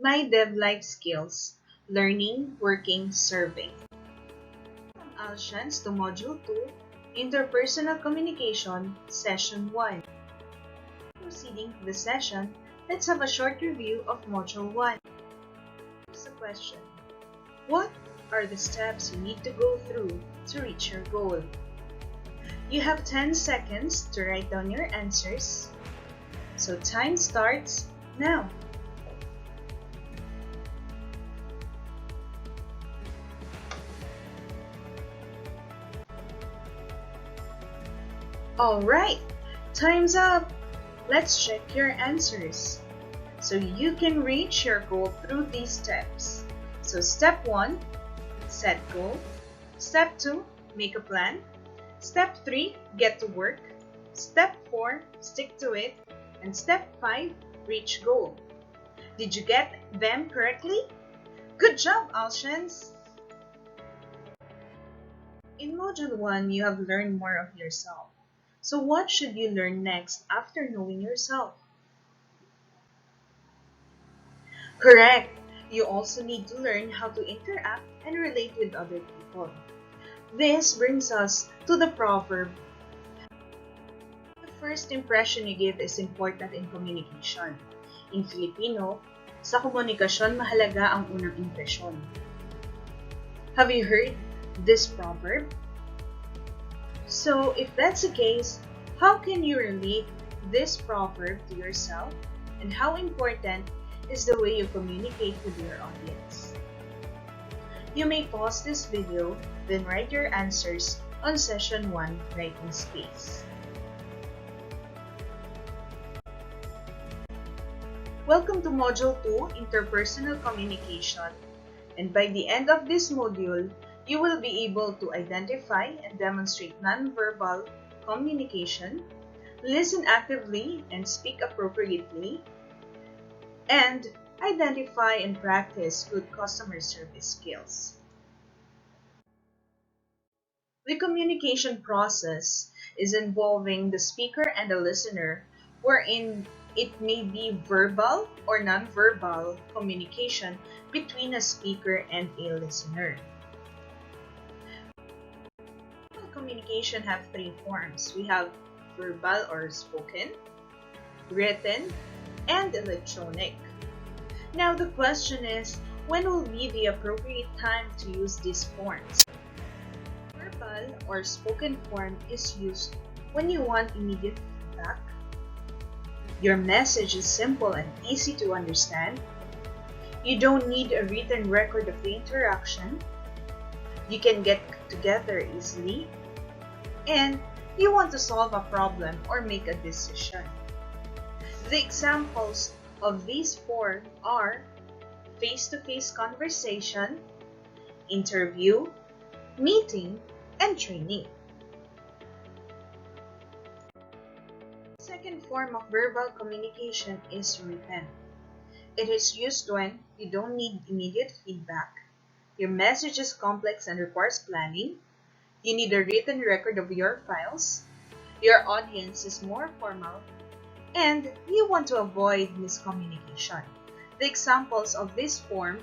MYDev Life Skills, Learning, Working, Serving. Welcome Alshans to Module 2, Interpersonal Communication, Session 1. Proceeding to the session, let's have a short review of Module 1. Here's the question. What are the steps you need to go through to reach your goal? You have 10 seconds to write down your answers. So time starts now. Alright, time's up. Let's check your answers. So you can reach your goal through these steps. So step 1, set goal. Step 2, make a plan. Step 3, get to work. Step 4, stick to it. And step 5, reach goal. Did you get them correctly? Good job, Alshans! In Module 1, you have learned more of yourself. So what should you learn next after knowing yourself? Correct! You also need to learn how to interact and relate with other people. This brings us to the proverb. The first impression you give is important in communication. In Filipino, sa komunikasyon mahalaga ang unang impresyon. Have you heard this proverb? So, if that's the case, how can you relate this proverb to yourself, and how important is the way you communicate with your audience? You may pause this video, then write your answers on Session 1 writing space. Welcome to Module 2, Interpersonal Communication, and by the end of this module, you will be able to identify and demonstrate nonverbal communication, listen actively and speak appropriately, and identify and practice good customer service skills. The communication process is involving the speaker and the listener, wherein it may be verbal or nonverbal communication between a speaker and a listener. Communication have three forms. We have verbal or spoken, written, and electronic. Now the question is, when will be the appropriate time to use these forms? Verbal or spoken form is used when you want immediate feedback. Your message is simple and easy to understand. You don't need a written record of the interaction. You can get together easily. And you want to solve a problem or make a decision. The examples of these four are face-to-face conversation, interview, meeting, and training. The second form of verbal communication is written. It is used when you don't need immediate feedback, your message is complex and requires planning, you need a written record of your files, your audience is more formal, and you want to avoid miscommunication. The examples of this form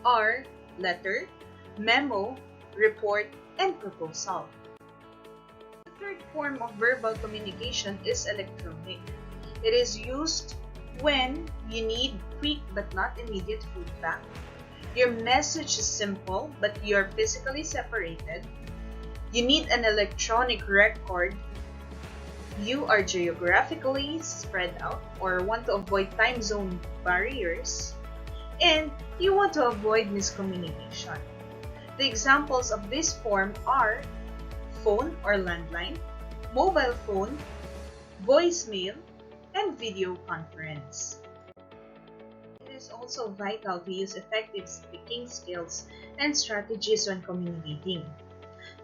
are letter, memo, report, and proposal. The third form of verbal communication is electronic. It is used when you need quick but not immediate feedback. Your message is simple but you are physically separated. You need an electronic record. You are geographically spread out or want to avoid time zone barriers. And you want to avoid miscommunication. The examples of this form are phone or landline, mobile phone, voicemail, and video conference. It is also vital to use effective speaking skills and strategies when communicating.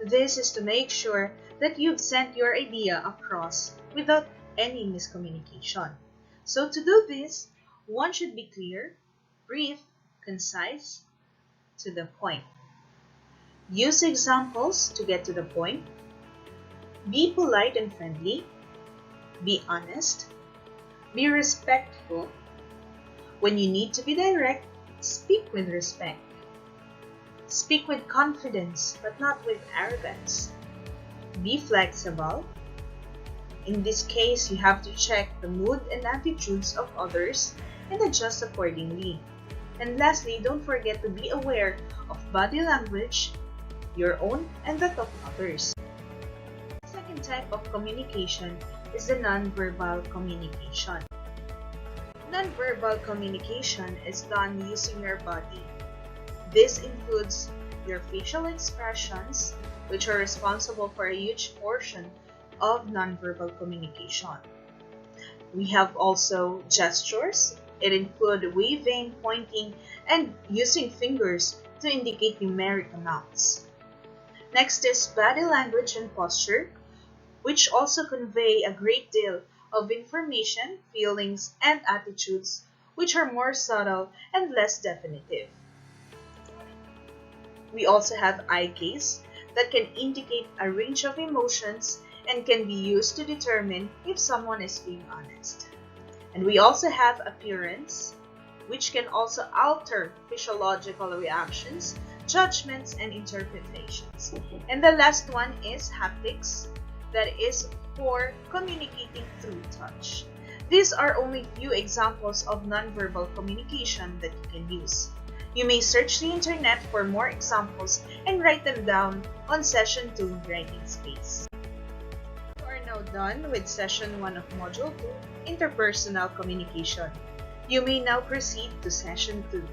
This is to make sure that you've sent your idea across without any miscommunication. So to do this, one should be clear, brief, concise, to the point. Use examples to get to the point. Be polite and friendly. Be honest. Be respectful. When you need to be direct, Speak with respect. Speak with confidence, but not with arrogance. Be flexible. In this case, you have to check the mood and attitudes of others and adjust accordingly. And lastly, don't forget to be aware of body language, your own and that of others. The second type of communication is the nonverbal communication. Nonverbal communication is done using your body. This includes your facial expressions, which are responsible for a huge portion of nonverbal communication. We have also gestures. It includes waving, pointing, and using fingers to indicate numeric amounts. Next is body language and posture, which also convey a great deal of information, feelings, and attitudes, which are more subtle and less definitive. We also have eye gaze that can indicate a range of emotions and can be used to determine if someone is being honest. And we also have appearance, which can also alter physiological reactions, judgments, and interpretations. And the last one is haptics, that is for communicating through touch. These are only few examples of nonverbal communication that you can use. You may search the internet for more examples and write them down on Session 2 Writing Space. You are now done with Session 1 of Module 2, Interpersonal Communication. You may now proceed to Session 2.